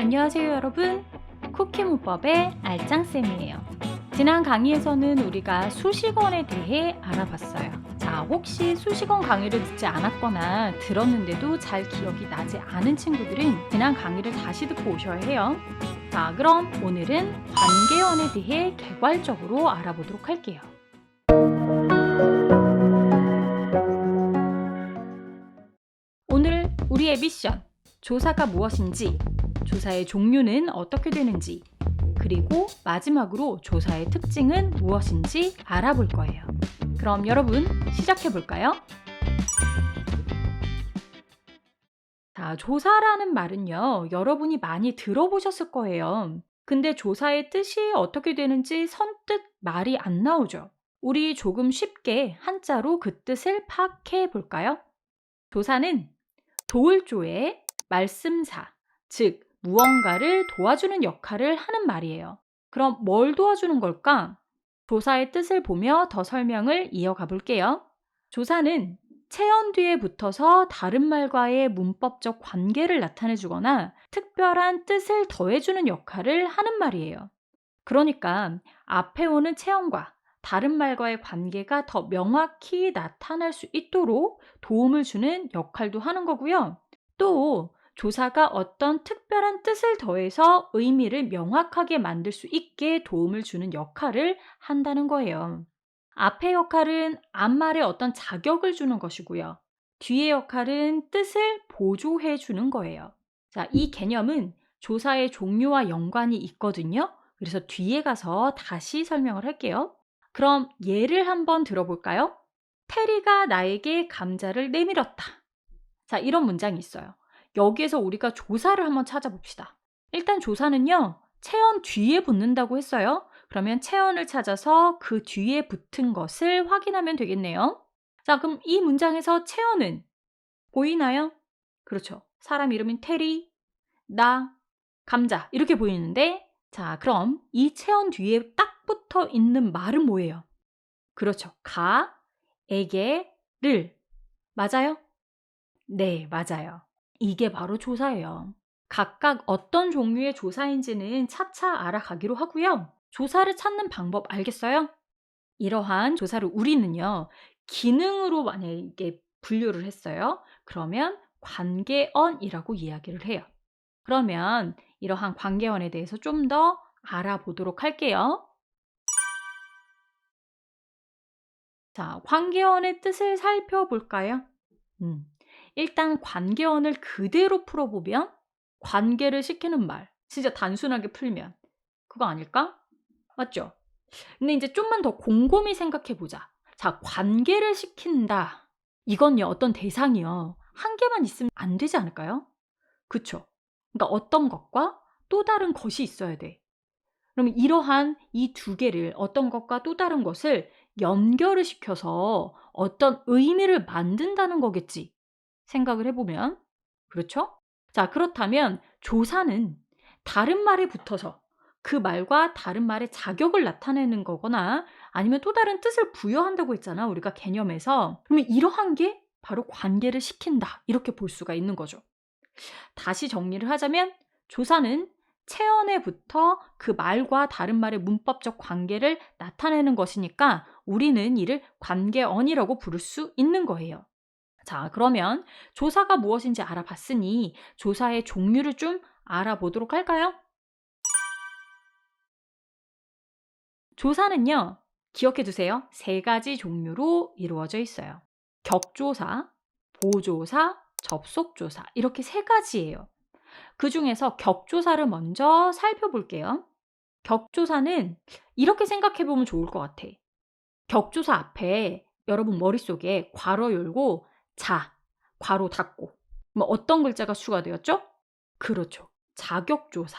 안녕하세요 여러분. 쿠키문법의 알짱쌤이에요. 지난 강의에서는 우리가 수식어에 대해 알아봤어요. 자, 혹시 수식어 강의를 듣지 않았거나 들었는데도 잘 기억이 나지 않은 친구들은 지난 강의를 다시 듣고 오셔야 해요. 자, 그럼 오늘은 관계어에 대해 개괄적으로 알아보도록 할게요. 오늘 우리의 미션, 조사가 무엇인지, 조사의 종류는 어떻게 되는지, 그리고 마지막으로 조사의 특징은 무엇인지 알아볼 거예요. 그럼 여러분 시작해 볼까요? 자, 조사라는 말은요, 여러분이 많이 들어보셨을 거예요. 근데 조사의 뜻이 어떻게 되는지 선뜻 말이 안 나오죠. 우리 조금 쉽게 한자로 그 뜻을 파악해 볼까요? 조사는 도울조의 말씀사, 즉 무언가를 도와주는 역할을 하는 말이에요. 그럼 뭘 도와주는 걸까? 조사의 뜻을 보며 더 설명을 이어가 볼게요. 조사는 체언 뒤에 붙어서 다른 말과의 문법적 관계를 나타내 주거나 특별한 뜻을 더해주는 역할을 하는 말이에요. 그러니까 앞에 오는 체언과 다른 말과의 관계가 더 명확히 나타날 수 있도록 도움을 주는 역할도 하는 거고요. 또 조사가 어떤 특별한 뜻을 더해서 의미를 명확하게 만들 수 있게 도움을 주는 역할을 한다는 거예요. 앞의 역할은 앞말에 어떤 자격을 주는 것이고요. 뒤의 역할은 뜻을 보조해 주는 거예요. 자, 이 개념은 조사의 종류와 연관이 있거든요. 그래서 뒤에 가서 다시 설명을 할게요. 그럼 예를 한번 들어볼까요? 테리가 나에게 감자를 내밀었다. 자, 이런 문장이 있어요. 여기에서 우리가 조사를 한번 찾아봅시다. 일단 조사는요, 체언 뒤에 붙는다고 했어요. 그러면 체언을 찾아서 그 뒤에 붙은 것을 확인하면 되겠네요. 자, 그럼 이 문장에서 체언은 보이나요? 그렇죠. 사람 이름인 테리, 나, 감자 이렇게 보이는데, 자, 그럼 이 체언 뒤에 딱 붙어 있는 말은 뭐예요? 그렇죠. 가, 에게, 를. 맞아요? 네, 맞아요. 이게 바로 조사예요. 각각 어떤 종류의 조사인지는 차차 알아가기로 하고요. 조사를 찾는 방법 알겠어요? 이러한 조사를 우리는요, 기능으로 만약에 분류를 했어요. 그러면 관계언이라고 이야기를 해요. 그러면 이러한 관계언에 대해서 좀 더 알아보도록 할게요. 자, 관계언의 뜻을 살펴볼까요? 음, 일단 관계언을 그대로 풀어보면 관계를 시키는 말, 진짜 단순하게 풀면 그거 아닐까? 맞죠? 근데 이제 좀만 더 곰곰이 생각해 보자. 자, 관계를 시킨다. 이건요, 어떤 대상이요. 한 개만 있으면 안 되지 않을까요? 그쵸? 그러니까 어떤 것과 또 다른 것이 있어야 돼. 그러면 이러한 이 두 개를 어떤 것과 또 다른 것을 연결을 시켜서 어떤 의미를 만든다는 거겠지. 생각을 해보면. 그렇죠? 자, 그렇다면 조사는 다른 말에 붙어서 그 말과 다른 말의 자격을 나타내는 거거나 아니면 또 다른 뜻을 부여한다고 했잖아. 우리가 개념에서. 그러면 이러한 게 바로 관계를 시킨다. 이렇게 볼 수가 있는 거죠. 다시 정리를 하자면 조사는 체언에 붙어 그 말과 다른 말의 문법적 관계를 나타내는 것이니까 우리는 이를 관계언이라고 부를 수 있는 거예요. 자, 그러면 조사가 무엇인지 알아봤으니 조사의 종류를 좀 알아보도록 할까요? 조사는요, 기억해 두세요. 세 가지 종류로 이루어져 있어요. 격조사, 보조사, 접속조사. 이렇게 세 가지예요. 그 중에서 격조사를 먼저 살펴볼게요. 격조사는 이렇게 생각해 보면 좋을 것 같아. 격조사 앞에 여러분 머릿속에 괄호 열고 자, 괄호 닫고 뭐 어떤 글자가 추가되었죠? 그렇죠. 자격조사.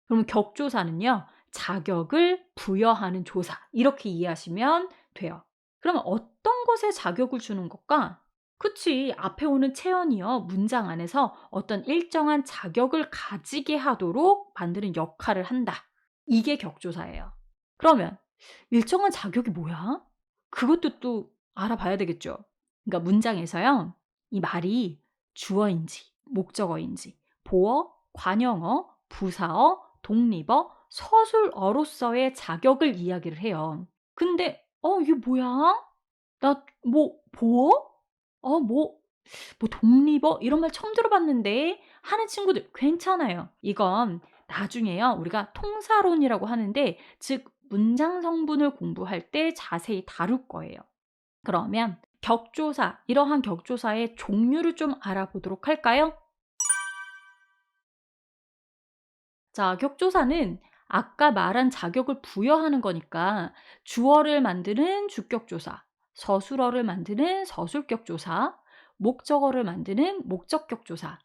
그러면 격조사는요, 자격을 부여하는 조사. 이렇게 이해하시면 돼요. 그러면 어떤 것에 자격을 주는 것과 그치, 앞에 오는 체언이요, 문장 안에서 어떤 일정한 자격을 가지게 하도록 만드는 역할을 한다. 이게 격조사예요. 그러면 일정한 자격이 뭐야? 그것도 또 알아봐야 되겠죠. 그러니까 문장에서요, 이 말이 주어인지, 목적어인지, 보어, 관형어, 부사어, 독립어, 서술어로서의 자격을 이야기를 해요. 근데 이게 뭐야? 나 뭐 보어? 뭐 독립어 이런 말 처음 들어봤는데 하는 친구들 괜찮아요. 이건 나중에요. 우리가 통사론이라고 하는데 즉 문장 성분을 공부할 때 자세히 다룰 거예요. 그러면 격조사, 이러한 격조사의 종류를 좀 알아보도록 할까요? 자, 격조사는 아까 말한 자격을 부여하는 거니까 주어를 만드는 주격조사, 서술어를 만드는 서술격조사, 목적어를 만드는 목적격조사,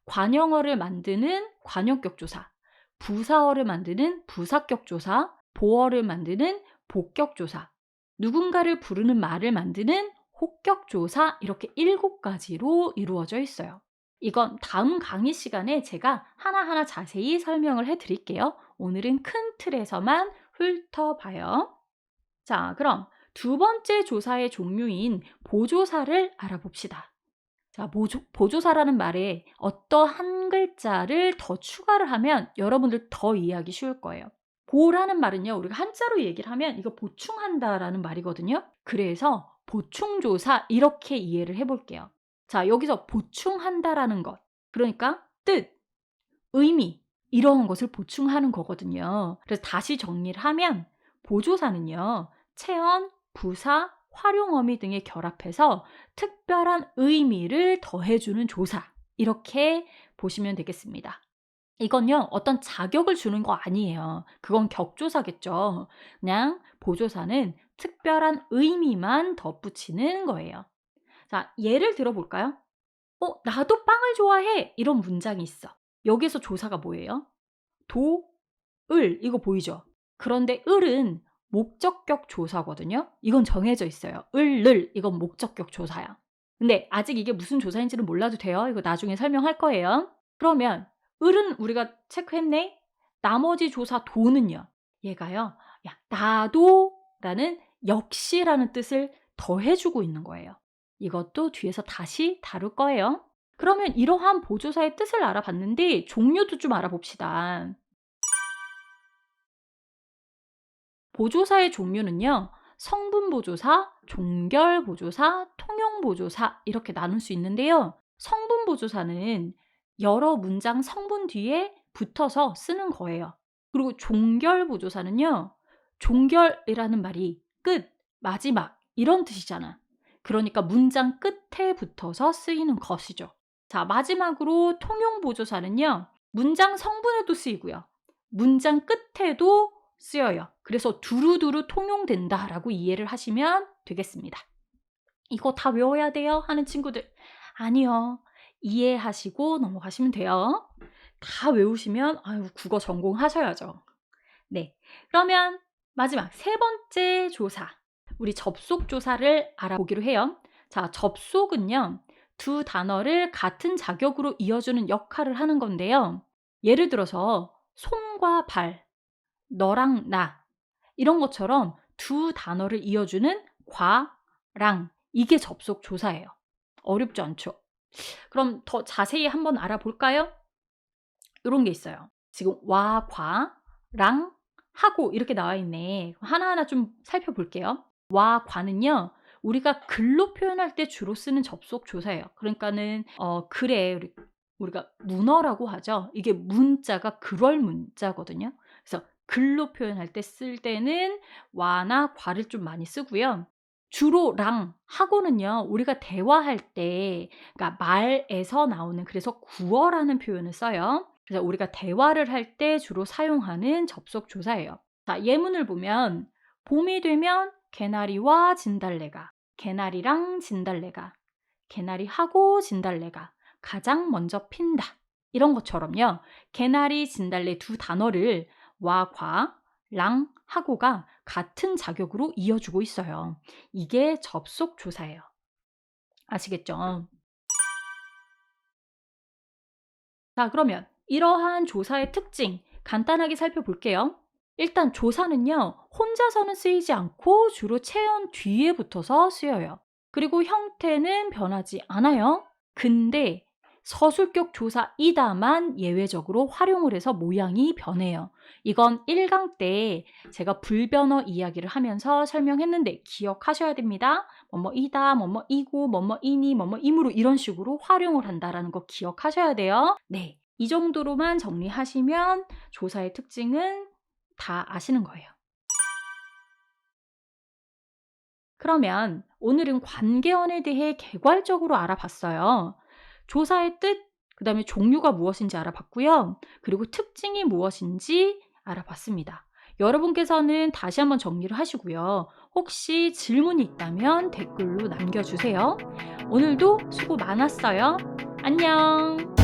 관형어를 만드는 관형격조사, 부사어를 만드는 부사격조사, 보어를 만드는 복격조사, 누군가를 부르는 말을 만드는 혹격조사, 이렇게 7가지로 이루어져 있어요. 이건 다음 강의 시간에 제가 하나하나 자세히 설명을 해 드릴게요. 오늘은 큰 틀에서만 훑어봐요. 자, 그럼 두 번째 조사의 종류인 보조사를 알아봅시다. 자, 보조사라는 말에 어떠한 글자를 더 추가를 하면 여러분들 더 이해하기 쉬울 거예요. 보라는 말은요, 우리가 한자로 얘기를 하면 이거 보충한다라는 말이거든요. 그래서 보충조사 이렇게 이해를 해볼게요. 자, 여기서 보충한다라는 것, 그러니까 뜻, 의미 이런 것을 보충하는 거거든요. 그래서 다시 정리를 하면 보조사는요, 체언, 부사, 활용어미 등에 결합해서 특별한 의미를 더해주는 조사, 이렇게 보시면 되겠습니다. 이건요, 어떤 자격을 주는 거 아니에요. 그건 격조사겠죠. 그냥 보조사는 특별한 의미만 덧붙이는 거예요. 자, 예를 들어볼까요? 나도 빵을 좋아해. 이런 문장이 있어. 여기서 조사가 뭐예요? 도, 을. 이거 보이죠? 그런데 을은 목적격 조사거든요. 이건 정해져 있어요. 을. 이건 목적격 조사야. 근데 아직 이게 무슨 조사인지는 몰라도 돼요. 이거 나중에 설명할 거예요. 그러면 을은 우리가 체크했네. 나머지 조사 도는요. 얘가요. 야, 나도 라는 역시라는 뜻을 더해주고 있는 거예요. 이것도 뒤에서 다시 다룰 거예요. 그러면 이러한 보조사의 뜻을 알아봤는데 종류도 좀 알아봅시다. 보조사의 종류는요, 성분 보조사, 종결 보조사, 통용 보조사 이렇게 나눌 수 있는데요. 성분 보조사는 여러 문장 성분 뒤에 붙어서 쓰는 거예요. 그리고 종결 보조사는요, 종결이라는 말이 끝, 마지막 이런 뜻이잖아. 그러니까 문장 끝에 붙어서 쓰이는 것이죠. 자, 마지막으로 통용 보조사는요, 문장 성분에도 쓰이고요. 문장 끝에도 쓰여요. 그래서 두루두루 통용된다라고 이해를 하시면 되겠습니다. 이거 다 외워야 돼요? 하는 친구들. 아니요. 이해하시고 넘어가시면 돼요. 다 외우시면 국어 전공하셔야죠. 네. 그러면 마지막 세 번째 조사. 우리 접속 조사를 알아보기로 해요. 자, 접속은요, 두 단어를 같은 자격으로 이어주는 역할을 하는 건데요. 예를 들어서 손과 발, 너랑 나 이런 것처럼 두 단어를 이어주는 과, 랑 이게 접속 조사예요. 어렵지 않죠? 그럼 더 자세히 한번 알아볼까요? 이런 게 있어요. 지금 와, 과, 랑, 하고 이렇게 나와 있네. 하나하나 좀 살펴볼게요. 와, 과는요, 우리가 글로 표현할 때 주로 쓰는 접속 조사예요. 그러니까는 글에 우리가 문어라고 하죠. 이게 문자가 글월 문자거든요. 그래서 글로 표현할 때 쓸 때는 와나 과를 좀 많이 쓰고요. 주로 랑, 하고는요, 우리가 대화할 때, 그러니까 말에서 나오는, 그래서 구어라는 표현을 써요. 그래서 우리가 대화를 할 때 주로 사용하는 접속 조사예요. 자, 예문을 보면 봄이 되면 개나리와 진달래가, 개나리랑 진달래가, 개나리하고 진달래가 가장 먼저 핀다. 이런 것처럼요. 개나리, 진달래 두 단어를 와, 과, 랑, 하고가 같은 자격으로 이어주고 있어요. 이게 접속 조사예요. 아시겠죠? 자, 그러면 이러한 조사의 특징 간단하게 살펴볼게요. 일단 조사는요, 혼자서는 쓰이지 않고 주로 체언 뒤에 붙어서 쓰여요. 그리고 형태는 변하지 않아요. 근데 서술격 조사이다만 예외적으로 활용을 해서 모양이 변해요. 이건 1강 때 제가 불변어 이야기를 하면서 설명했는데 기억하셔야 됩니다. 뭐뭐이다, 뭐뭐이고, 뭐뭐이니, 뭐뭐이므로 이런 식으로 활용을 한다라는 거 기억하셔야 돼요. 네, 이 정도로만 정리하시면 조사의 특징은 다 아시는 거예요. 그러면 오늘은 관계어에 대해 개괄적으로 알아봤어요. 조사의 뜻, 그다음에 종류가 무엇인지 알아봤고요. 그리고 특징이 무엇인지 알아봤습니다. 여러분께서는 다시 한번 정리를 하시고요. 혹시 질문이 있다면 댓글로 남겨주세요. 오늘도 수고 많았어요. 안녕.